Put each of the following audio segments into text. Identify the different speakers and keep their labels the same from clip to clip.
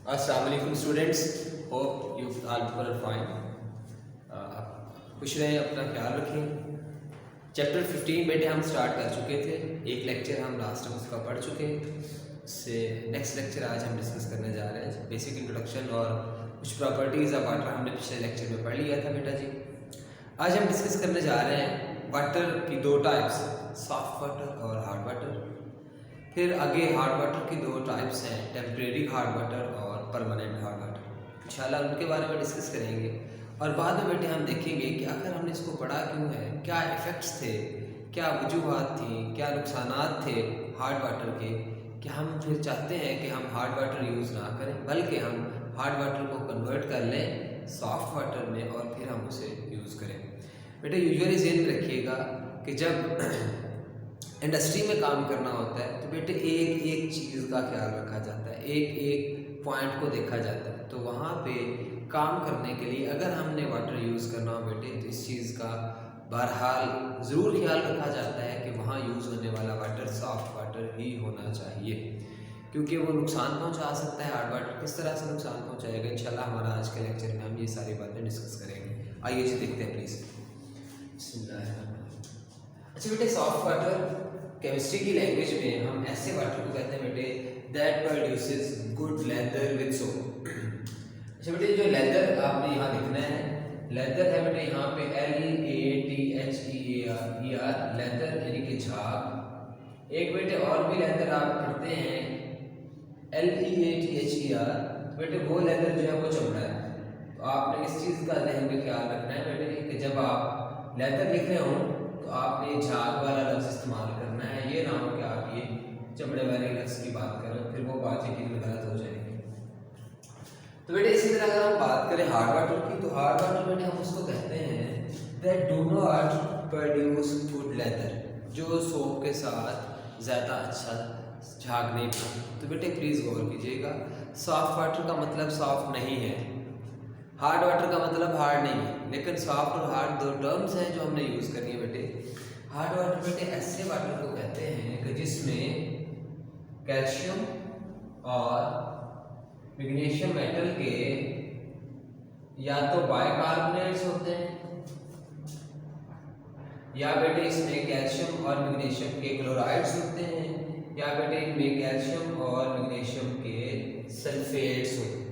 Speaker 1: अस्सलाम वालेकुम students, hope you all people are fine. खुश रहें, अपना ख्याल रखें। चैप्टर 15 बेटे हम स्टार्ट कर चुके थे। एक लेक्चर हम लास्ट टाइम उसका पढ़ चुके हैं। उससे नेक्स्ट लेक्चर आज हम डिस्कस करने जा रहे हैं बेसिक इंट्रोडक्शन और कुछ प्रॉपर्टीज़ ऑफ वाटर हमने पिछले लेक्चर में पढ़ लिया था बेटा जी। आज हम डिस्कस करने जा रहे हैं वाटर की दो टाइप्स, सॉफ्ट वाटर और हार्ड वाटर। फिर आगे हार्ड वाटर की दो टाइप्स हैं, टेम्परेरी हार्ड वाटर और परमानेंट हार्ड वाटर। इंशाल्लाह उनके बारे में डिस्कस करेंगे। और बाद में बेटे हम देखेंगे कि आखिर हमने इसको पढ़ा क्यों है, क्या इफ़ेक्ट्स थे, क्या वजूहात थी, क्या नुकसानात थे हार्ड वाटर के, कि हम फिर चाहते हैं कि हम हार्ड वाटर यूज़ ना करें बल्कि हम हार्ड वाटर को कन्वर्ट कर लें सॉफ्ट वाटर में और फिर हम उसे यूज़ करें। बेटे यूजुअली ज़हन में रखिएगा कि जब इंडस्ट्री में काम करना होता है तो बेटे एक एक चीज़ का ख्याल रखा जाता है, एक एक पॉइंट को देखा जाता है। तो वहाँ पे काम करने के लिए अगर हमने वाटर यूज़ करना हो बेटे तो इस चीज़ का बहरहाल ज़रूर ख्याल रखा जाता है कि वहाँ यूज़ होने वाला वाटर सॉफ्ट वाटर ही होना चाहिए, क्योंकि वो नुकसान पहुँचा सकता है। हार्ड वाटर किस तरह से नुकसान पहुँचाएगा, इंशाल्लाह हमारा आज के लेक्चर में हम ये सारी बातें डिस्कस करेंगे। आइए जी देखते हैं प्लीज़। अच्छा बेटे, सॉफ्ट वाटर केमिस्ट्री की लैंग्वेज में हम ऐसे वाटर को कहते हैं बेटे that produces good lather with soap. अच्छा बेटे, जो लेदर आपने यहाँ लिखना है, लेदर है बेटे यहाँ पे LEATHER, लेदर यानी कि झाग। एक बेटे और भी लेदर आप पढ़ते हैं LEATHER, बेटे वो लेदर जो है वो चमड़ा है। तो आपने इस चीज़ का ध्यान में ख्याल रखना है बेटे कि जब आप लेदर लिख रहे हो तो आपने झाग वाला लफ्ज़ इस्तेमाल करना है, ये ना हो कि आप ये चमड़े वाले लफ्ज़ की बात करें, फिर वो बात यकीन गलत हो जाएगी। तो बेटे इसी तरह अगर हम बात करें हार्ड वाटर की, तो हार्ड वाटर बेटे हम उसको कहते हैं that do not produce good leather, जो सोप के साथ ज़्यादा अच्छा झाग नहीं पड़ता। तो बेटे प्लीज़ गौर कीजिएगा, सॉफ्ट वाटर का मतलब सॉफ्ट नहीं है, हार्ड वाटर का मतलब हार्ड नहीं है। लेकिन सॉफ्ट और हार्ड दो टर्म्स हैं जो हमने यूज़ करनी है बेटे। हार्ड वाटर बेटे ऐसे वाटर को कहते हैं कि जिसमें कैल्शियम और मैग्नीशियम मेटल के या तो बाइकार्बोनेट्स होते हैं या बेटे इसमें कैल्शियम और मैग्नीशियम के क्लोराइड्स होते हैं या बेटे इनमें कैल्शियम और मैग्नीशियम के सल्फेट्स होते हैं।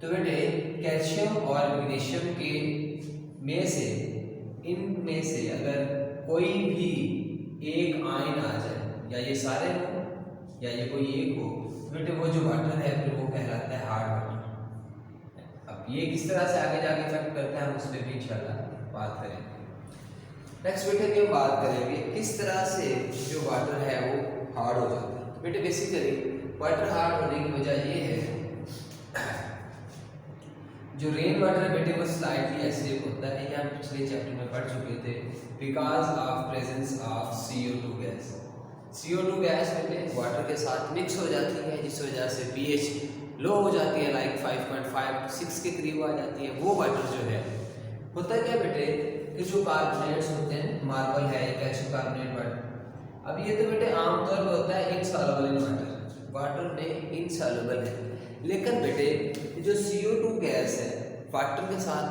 Speaker 1: तो बेटे कैल्शियम और मैग्नीशियम के में से इनमें से अगर कोई भी एक आयन आ जाए, या ये सारे हो या ये कोई एक हो, तो बेटे वो जो वाटर है फिर वो कहलाता है हार्ड वाटर। अब ये किस तरह से आगे जाके इफेक्ट करता है हम उस पर भी इंशाल्लाह बात करेंगे। नेक्स्ट बेटे भी हम बात करेंगे किस तरह से जो वाटर है वो हार्ड हो जाता है। तो बेटे बेसिकली वाटर हार्ड होने की वजह ये है, जो रेन वाटर बेटे वो स्लाइटली एसिडिक होता है, ये हम पिछले चैप्टर में पढ़ चुके थे, because of presence of CO2 gas. CO2 gas बेटे वाटर के साथ मिक्स हो जाती है, जिस वजह से pH लो हो जाती है, लाइक 5.5 6 के करीब आ जाती है। वो वाटर जो है होता क्या बेटे कि जो कार्बोनेट्स होते हैं, मार्बल है या कैल्शियम कार्बोनेट वाटर, अब ये तो बेटे आमतौर पर होता है इनसॉल्युबल इन वाटर, वाटर में इनसॉल्युबल है। लेकिन बेटे जो CO2 गैस है वाटर के साथ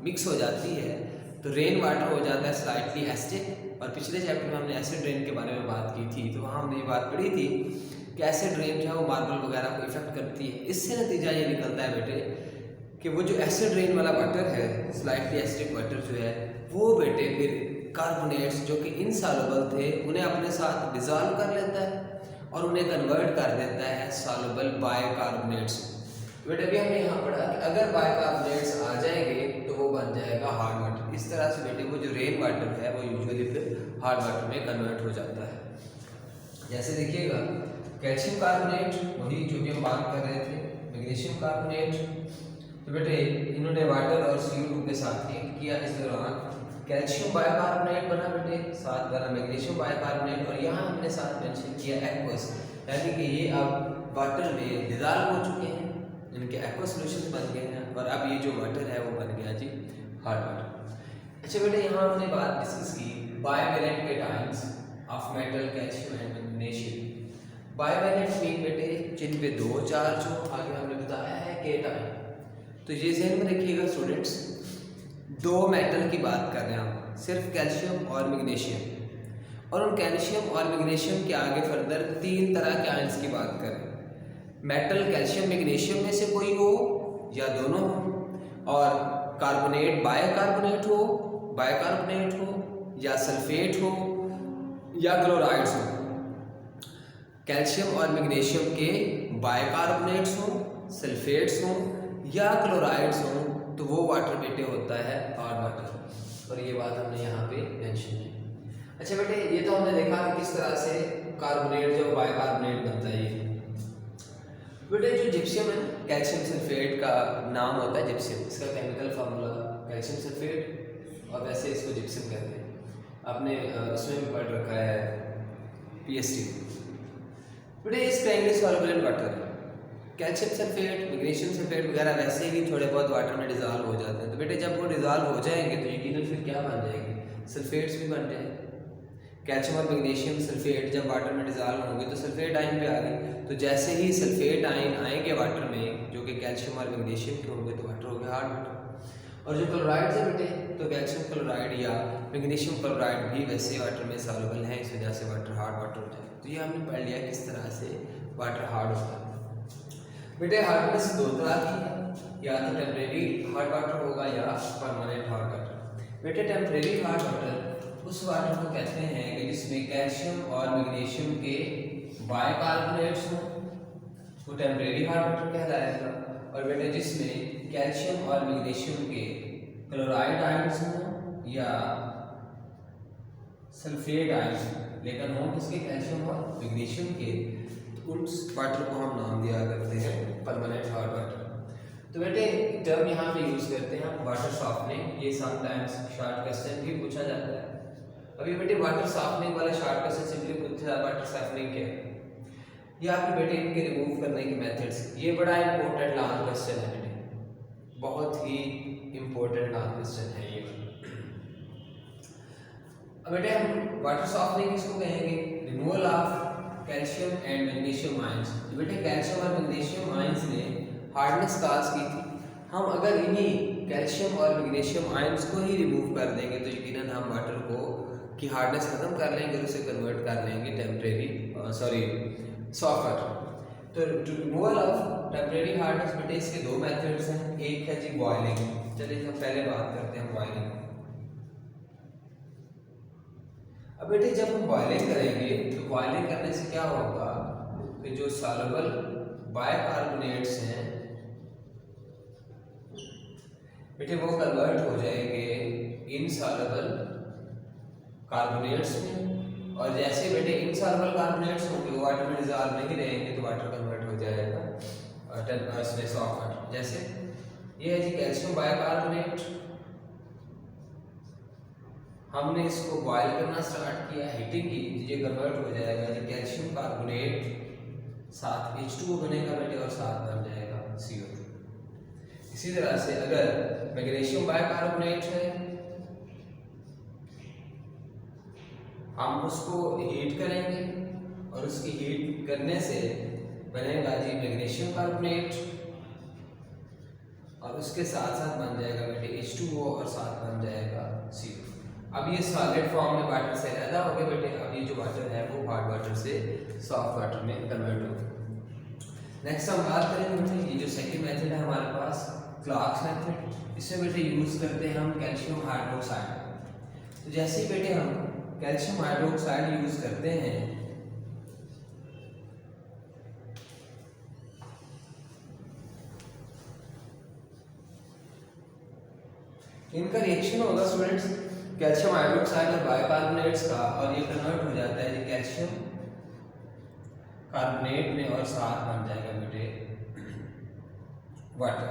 Speaker 1: मिक्स हो जाती है तो रेन वाटर हो जाता है स्लाइटली एसिडिक। और पिछले चैप्टर में हमने एसिड रेन के बारे में बात की थी, तो वहाँ हमने ये बात पढ़ी थी कि एसिड रेन जो है वो मार्बल वगैरह को इफेक्ट करती है। इससे नतीजा ये निकलता है बेटे कि वो जो एसिड रेन वाला वाटर है, स्लाइटली एसिडिक वाटर जो है वो बेटे फिर कार्बोनेट्स जो कि इनसॉल्युबल थे उन्हें अपने साथ डिजॉल्व कर लेता है और उन्हें कन्वर्ट कर देता है सॉल्युबल बाइकार्बोनेट्स। बेटे अभी हमने यहाँ पढ़ा कि अगर बाइकार्बोनेट्स आ जाएंगे तो वो बन जाएगा हार्ड वाटर। इस तरह से बेटे वो जो रेन वाटर है वो यूजुअली फिर हार्ड वाटर में कन्वर्ट हो जाता है। जैसे देखिएगा कैल्शियम कार्बोनेट, वही जो भी हम बात कर रहे थे, मैग्नीशियम कार्बोनेट, तो बेटे इन्होंने वाटर और CO2 के साथ रिएक्ट किया, इस दौरान कैल्शियम बाइकार्बोनेट बना बेटे, साथ बना मैग्नीशियम बाइकार्बोनेट, और यहाँ हमने साथ मेंशन किया एक्वस, यानी कि ये अब वाटर में डिजॉल्व हो चुके हैं, इनके एक्वस सॉल्यूशन बन गए हैं और अब ये जो वाटर है वो बन गया जी हार्ड वाटर। अच्छा बेटे यहाँ हमने बात डिस्कस की बाइवेलेंट के times of metal calcium and magnesium. Bivalent mean बेटे जिन पे दो चार्ज हो, आगे हमने बताया है केट आयन। तो ये ध्यान में रखिएगा स्टूडेंट्स, दो मेटल की बात कर रहे हैं हम, सिर्फ कैल्शियम और मैग्नीशियम, और उन कैल्शियम और मैग्नीशियम के आगे फर्दर तीन तरह के आयंस की बात करें। मेटल कैल्शियम मैग्नीशियम में से कोई हो या दोनों हो, और कार्बोनेट बायकार्बोनेट हो या सल्फेट हो या क्लोराइड्स हो। कैल्शियम और मैग्नीशियम के बायकार्बोनेट्स हो, सल्फेट्स हो या क्लोराइड्स हो, तो वो वाटर बेटे होता है हार्ड वाटर, और ये बात हमने यहाँ पे मेंशन की। अच्छा बेटे, ये तो हमने देखा कि किस तरह से कार्बोनेट जो बायकार्बोनेट बनता है। ये बेटे जो जिप्सम है, कैल्शियम सल्फेट का नाम होता है जिप्सम, इसका केमिकल फार्मूला कैल्शियम सल्फेट, और वैसे इसको जिप्सम कहते हैं। आपने उसमें भी पढ़ रखा है पीएचडी। बेटे इस triangle soluble in water, calcium sulphate magnesium sulphate वगैरह वैसे ही थोड़े बहुत वाटर में डिजॉल्व हो जाते हैं। तो बेटे जब वो डिजॉल्व हो जाएंगे तो यकीनन फिर क्या बन जाएंगे, सल्फेट्स भी बन जाएंगे। कैल्शियम और मैग्नीशियम सल्फेट जब वाटर में डिजॉल्व होंगे तो सल्फेट आयन पे आ गए। तो जैसे ही सल्फेट आयन आएंगे वाटर में जो कि कैल्शियम और मैग्नीशियम के होंगे तो वाटर हो गया हार्ड वाटर। और जो क्लोराइड है बेटे, तो कैल्शियम क्लोराइड या मैग्नीशियम क्लोराइड भी वैसे वाटर में सॉल्युबल है, इस वजह से वाटर हार्ड वाटर हो जाए। तो ये हमने पढ़ लिया किस तरह से वाटर हार्ड होता है। बेटे हार्डनेस दो तरह की है, या तो टेम्परेरी हार्ड वाटर होगा या परमानेंट हार्ड वाटर। बेटे टेम्परेरी हार्ड वाटर उस वाटर को कहते हैं कि जिसमें कैल्शियम और मैग्नीशियम के बायकार्बोनेट्स हों, वो टेम्परेरी हार्ड वाटर कहलाएगा। और बेटे जिसमें कैल्शियम और मैग्नीशियम के क्लोराइड आयंस हों या सल्फेट आयंस, लेकिन हों किसके, कैल्शियम और मैग्नीशियम के, तो उस वाटर को हम नाम दिया करते हैं परमानेंट हार्ड वाटर। तो बेटे टर्म यहाँ पे यूज करते हैं हम वाटर सॉफ्टनिंग, ये समटाइम्स शॉर्ट क्वेश्चन भी पूछा जाता है। अभी बेटे वाटर सॉफ्टनिंग वाला शॉर्ट क्वेश्चन सिंपली पूछा वाटर सॉफ्टनिंग क्या है, ये आपके बेटे इनके रिमूव करने के मेथड्स। ये बड़ा इंपॉर्टेंट लॉन्ग क्वेश्चन है बेटे, बहुत ही इंपॉर्टेंट लॉन्ग क्वेश्चन है ये। अब बेटे हम वाटर सॉफ्टनिंग किसको कहेंगे, removal of calcium and magnesium ions. बेटे कैल्शियम और मैग्नीशियम आयंस ने हार्डनेस काज की थी, हम अगर इन्हीं कैल्शियम और मैग्नीशियम आयंस को ही रिमूव कर देंगे तो यकीनन हम वाटर को की हार्डनेस खत्म कर लेंगे और उसे कन्वर्ट कर लेंगे सॉफ्ट वाटर। तो रिमूवल ऑफ टेम्परेरी हार्डनेस बेटे इसके दो मेथड्स हैं, एक है जी बॉयलिंग। चलिए हम पहले बात करते हैं बॉयलिंग। अब बेटे जब हम बॉयलिंग करेंगे तो बॉयलिंग करने से क्या होगा कि जो सॉल्युबल बायकार्बोनेट्स हैं बेटे वो कन्वर्ट हो जाएंगे इनसॉल्युबल कार्बोनेट्स में, और जैसे बेटे इनसॉल्युबल कार्बोनेट्स होंगे वो वाटर में डिसॉल्व नहीं रहेंगे तो वाटर कन्वर्ट हो जाएगा इसमें सॉफ्ट वाटर। जैसे ये है जी कैल्शियम बायकार्बोनेट, हमने इसको बॉयल करना स्टार्ट किया, हीटिंग की, ये कन्वर्ट हो जाएगा जी कैल्शियम कार्बोनेट, साथ H2O बनेगा बेटे और साथ बन जाएगा CO2। इसी तरह से अगर मैग्नीशियम बायकार्बोनेट है, हम उसको हीट करेंगे और उसकी हीट करने से बनेगा जी मैग्नीशियम कार्बोनेट, और उसके साथ साथ बन जाएगा बेटे H2O और साथ बन जाएगा CO2। अब ये सॉलिड फॉर्म में वाटर से अलग हो गए बेटे, अब ये जो वाटर है वो हार्ड वाटर से सॉफ्ट वाटर में कन्वर्ट हो गया। नेक्स्ट हम बात करेंगे बेटे, ये जो सेकंड मेथड है हमारे पास क्लार्क्स मेथड, इसमें बेटे यूज करते हैं हम कैल्शियम हाइड्रोक्साइड। तो जैसे ही बेटे हम कैल्शियम हाइड्रोक्साइड यूज करते हैं इनका रिएक्शन होगा स्टूडेंट्स कैल्शियम हाइड्रोक्साइड और बायकार्बोनेट्स का, और ये कन्वर्ट हो जाता है कैल्शियम कार्बोनेट में और साथ बन जाएगा बेटे वाटर।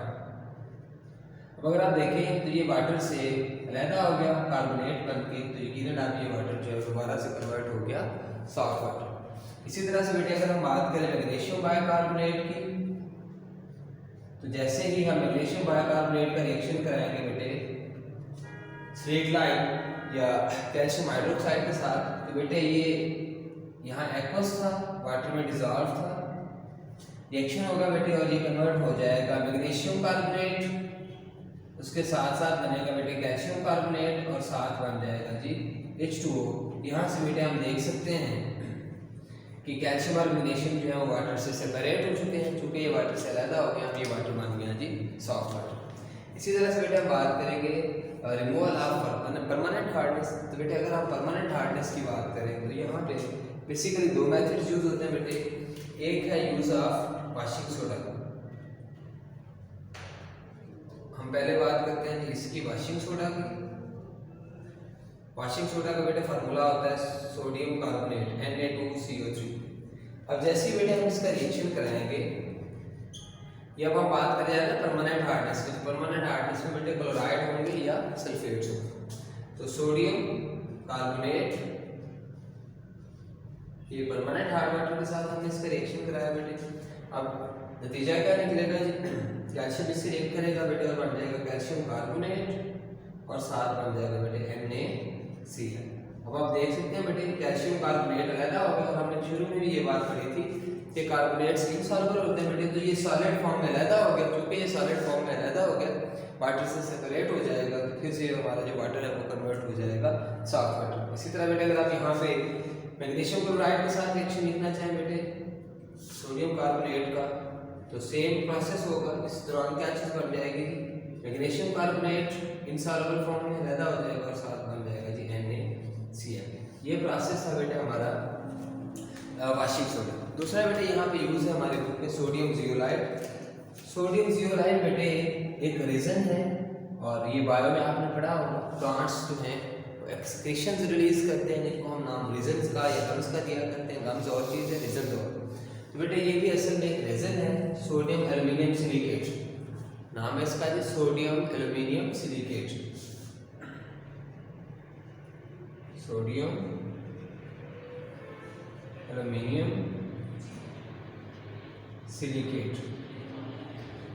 Speaker 1: अब अगर आप देखें तो ये वाटर से अलहदा हो गया कार्बोनेट बन के, तो यकीनन आप ये वाटर जो है दोबारा से कन्वर्ट हो गया सॉफ्ट वाटर। इसी तरह से बेटे अगर हम बात करें मैग्नीशियम बायकार्बोनेट की, तो जैसे ही हम मैग्नीशियम बायकार्बोनेट का रिएक्शन कराएंगे बेटे स्ट्रेट लाइन या कैल्शियम हाइड्रोक्साइड के साथ, तो बेटे ये यहाँ एक्वस था, वाटर में डिजॉल्व था, रिएक्शन होगा बेटे और ये कन्वर्ट हो जाएगा मैग्नीशियम कार्बोनेट, उसके साथ साथ बनेगा बेटे कैल्शियम कार्बोनेट और साथ बन जाएगा जी H2O। यहाँ से बेटे हम देख सकते हैं कि कैल्शियम और मैग्नीशियम जो है वो वाटर से सेपरेट हो चुके हैं। चूंकि ये वाटर से अलग हो गया, हम ये वाटर मान गया जी सॉफ्ट वाटर। इसी तरह से बेटे हम बात करेंगे रिमूवल ऑफ परमानेंट हार्डनेस। तो बेटे अगर हम परमानेंट हार्डनेस की बात करें तो यहाँ पे बेसिकली दो मेथड्स यूज होते हैं बेटे। एक है यूज ऑफ वाशिंग सोडा। हम पहले बात करते हैं इसकी वाशिंग सोडा की। वाशिंग सोडा का बेटे फार्मूला होता है सोडियम कार्बोनेट Na2CO3। अब जैसे ही बेटे हम इसका रिएक्शन कराएंगे, ये अब हम बात कर रहे हैं परमानेंट हार्डनेस की। तो परमानेंट हार्डनेस में बेटे क्लोराइड होंगे या सल्फेट्स होंगे। तो सोडियम कार्बोनेट ये परमानेंट हार्ड वाटर के साथ हमने इसका रिएक्शन कराया बेटे। अब नतीजा क्या निकलेगा जी, कैल्शियम इससे रिएक्ट करेगा बेटे और बन जाएगा कैल्शियम कार्बोनेट और साथ बन जाएगा बेटे NaCl। अब आप देख सकते हैं बेटे कैल्शियम कार्बोनेट अलग हो गया और हमने शुरू में भी ये बात करी थी कि कार्बोनेट्स इनसॉल्युबल होते हैं बेटे। तो ये सॉलिड फॉर्म में अलग हो गया। क्योंकि ये सॉलिड फॉर्म में अलग हो गया, वाटर से सेपरेट हो जाएगा, तो फिर से हमारा जो वाटर है वो कन्वर्ट हो जाएगा सॉफ्ट वाटर। इसी तरह बेटे अगर आप यहाँ पे मैग्नीशियम क्लोराइड के साथ रिएक्शन लिखना चाहें बेटे सोडियम कार्बोनेट का, तो सेम प्रोसेस होगा। इस दौरान क्या चीज बन जाएगी, मैग्नीशियम कार्बोनेट इनसॉल्युबल फॉर्म में पैदा हो जाएगा और साथ बन जाएगा जी NaCl। ये प्रोसेस है बेटे हमारा वाशिंग सोडा। दूसरा बेटे यहाँ पे यूज है हमारे बुक में सोडियम जियोलाइट। सोडियम जियोलाइट बेटे एक रीजन है और ये बायो में आपने पढ़ा होगा। प्लांट्स जो हैं एक्सक्रीशंस रिलीज करते हैं जिनको हम नाम रीजन्स का या गम्स का दिया करते हैं। गम्स और चीज़ है, रीजन्स और। तो बेटे ये भी असल में एक रीजन है सोडियम एल्यूमिनियम सिलिकेट। नाम है इसका जी sodium aluminium silicate. Sodium aluminium silicate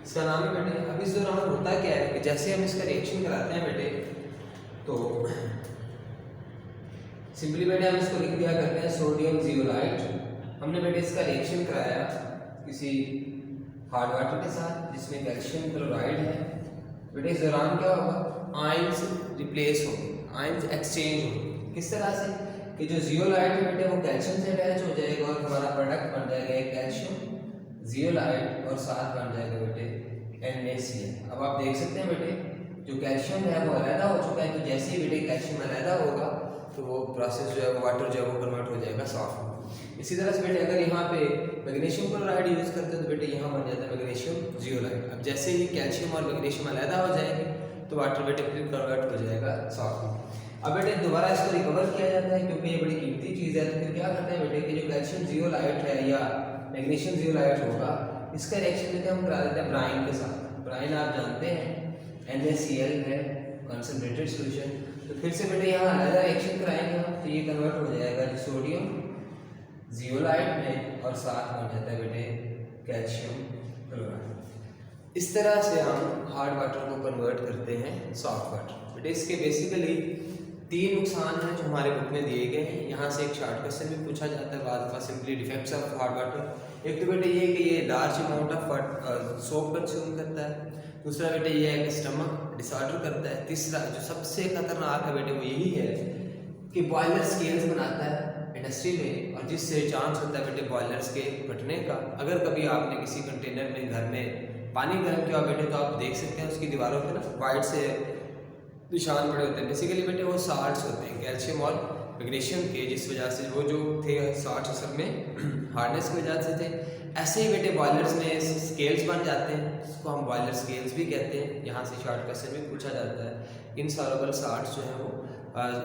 Speaker 1: इसका नाम है बेटे। अब इस दौरान होता क्या है कि जैसे हम इसका रिएक्शन कराते हैं बेटे, तो सिंपली बेटे हम इसको लिख दिया करते हैं सोडियम जियोलाइट। हमने बेटे इसका रिएक्शन कराया किसी हार्ड वाटर के साथ जिसमें कैल्शियम क्लोराइड है। बेटे इस दौरान क्या होगा, आयंस रिप्लेस होंगे, आयंस एक्सचेंज होंगे। किस तरह से कि जो जियोलाइट है बेटे वो कैल्शियम से अटैच हो जाएगा और हमारा प्रोडक्ट बन जाएगा एक कैल्शियम जियोलाइट और साथ बन जाएगा बेटे NaCl। अब आप देख सकते हैं बेटे जो कैल्शियम है वो अलग हो चुका है। तो जैसे ही बेटे कैल्शियम अलग होगा तो वो प्रोसेस जो है वो वाटर जो है वो कन्वर्ट हो जाएगा सॉफ्ट। इसी तरह से बेटे अगर यहाँ पे मैग्नीशियम क्लोराइड यूज करते हैं तो बेटे यहाँ बन जाता है मैग्नीशियम जियोलाइट। अब जैसे ही कैल्शियम और मैग्नीशियम अलग हो जाएंगे तो वाटर बेटे फिर कन्वर्ट हो जाएगा सॉफ्ट। अब बेटे दोबारा इसको रिकवर किया जाता है क्योंकि ये बड़ी कीमती चीज़ है। तो फिर क्या करते हैं बेटे कि जो कैल्शियम जियोलाइट है या मैग्नीशियम जियोलाइट होगा इसका रिएक्शन बेटे हम करा देते हैं ब्राइन के साथ। ब्राइन आप जानते हैं NaCl है कंसंट्रेटेड सॉल्यूशन। तो फिर से बेटे यहाँ अलग रिएक्शन कराएंगे हम तो ये कन्वर्ट हो जाएगा जो सोडियम जियोलाइट में और साथ बन जाता है बेटे कैल्शियम क्लोराइड। इस तरह से हम हार्ड वाटर को कन्वर्ट करते हैं सॉफ्ट वाटर। बेटे इसके बेसिकली 3 नुकसान हैं जो हमारे बुक में दिए गए हैं। यहाँ से एक शॉर्ट क्वेश्चन भी पूछा जाता है बाद में, simply defects of hard water. एक तो बेटे ये कि ये large amount of soap consume करता है। दूसरा बेटे ये है कि स्टमक डिसऑर्डर करता है। तीसरा जो सबसे खतरनाक है बेटे वो यही है कि बॉयलर स्केल्स बनाता है इंडस्ट्री में और जिससे चांस होता है बेटे बॉयलर्स के फटने का। अगर कभी आपने किसी कंटेनर में घर में पानी गर्म किया बेटे तो आप देख सकते हैं उसकी दीवारों पे ना वाइट से निशान पड़े होते हैं। बेसिकली बेटे वो साल्ट्स होते हैं कैल्शियम और मैग्नीशियम के, जिस वजह से वो जो थे साल्ट्स असल में हार्डनेस की वजह से थे। ऐसे ही बेटे बॉयलर्स में स्केल्स बन जाते हैं, इसको हम बॉयलर स्केल्स भी कहते हैं। यहाँ से शॉर्ट क्वेश्चन भी पूछा जाता है। इनसॉल्युबल साल्ट्स जो है वो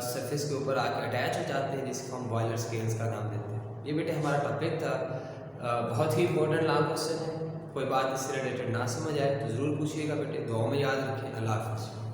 Speaker 1: सरफेस के ऊपर आके अटैच हो जाते हैं जिसको हम बॉयलर स्केल्स का नाम देते हैं। ये बेटे हमारा टॉपिक था, बहुत ही इंपॉर्टेंट लॉन्ग क्वेश्चन है। कोई बात इससे रिलेटेड ना समझ आए तो ज़रूर पूछिएगा बेटे। दुआ में याद रखें। अल्लाह हाफ़िज़।